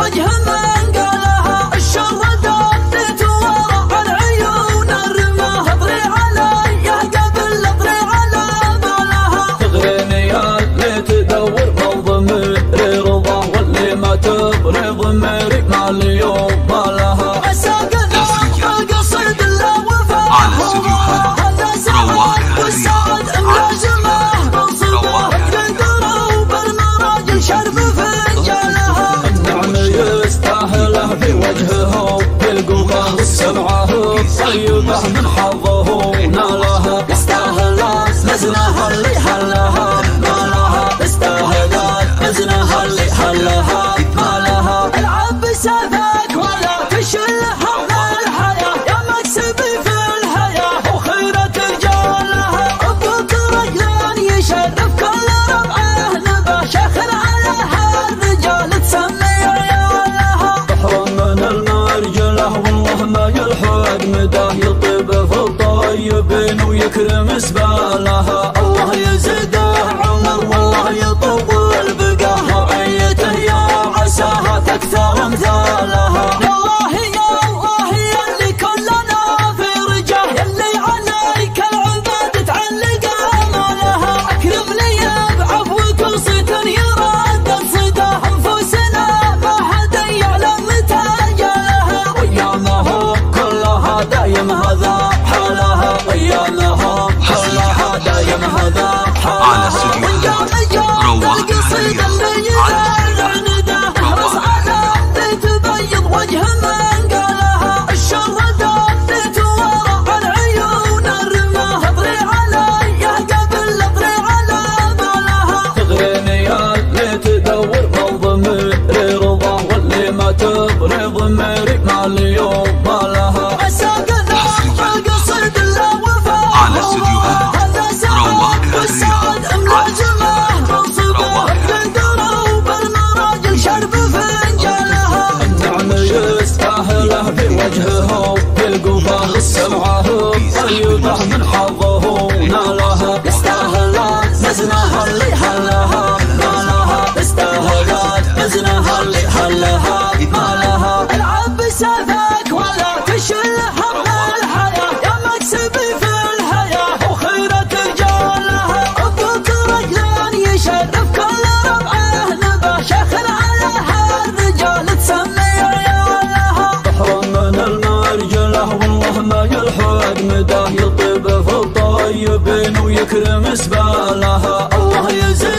وجه من قالها الشر دلت ورا العيون الرماه اطري علي يا قبل اطري على بالها تغريني يا اللي تدور بالضمير رضا واللي ما تبري ضميري ما اليوم ما لها مساقنا القصيد لا وفاه على استديوهات رواق والسعد ملازمه منصبه قدروا بالمراجل شرب فنجالها النعم يستاهله في وجهه بالقوة سمعه طيبه من حظه نالها يستاهلات مزنها اللي حلها ما لها يستاهلات مزنها اللي حلها ما لها العب بسيفك ولا تشلها من الحياة يا مكسبي في الحياة وخيرة رجالها ابوك رجلان يشرف كل ربعه نبه شخر عليها الرجال تسمي عيالها بحر من المرجله والله ما يلحق مداه يطيب في الطيبين ويكرم سبالها الله يزيده عمر والله يطول بقاه رعيته يا عساها تكثر امثالها الله يا الله يلي كلنا في رجاه يلي عليك العباد تعلق امالها اكرمني بعفوك وصيت يراد الصدى انفسنا ما حد يعلم متى جالها ايامهم كلها دايم هذا حالها ايامهم كلها دايم هذا على حالها استديوهات رواق القصيد اللي يدار نداه احرص على اللي تبيض وجه من قالها الشر دلت ورا العيون الرماه اطري علي يا قبل اطري على بالها تغريني يا اللي تدور بالضمير رضا واللي ما تبري ضميري ما اليوم ما لها مساقنا القصيد لا وفاه على استديوهات رواق والسعد ملازمه منصبه قدروا بالمراجل شرب فنجالها النعم يستاهله في وجهه بالقوة سمعه طيبه من حظه نالها يستاهلات مزنها اللي حلها ما لها يستاهلات مزنها اللي حلها ما لها العب بسيفك ولا تشلها من الحياة يا مكسبي في الحياة وخيرة رجالها ابوك رجلان يشرف كل ربعه نبه شخر عليها الرجال تسمي عيالها بحر من المرجله والله ما يلحق مداه يطيب في الطيبين ويكرم سبالها الله يزيد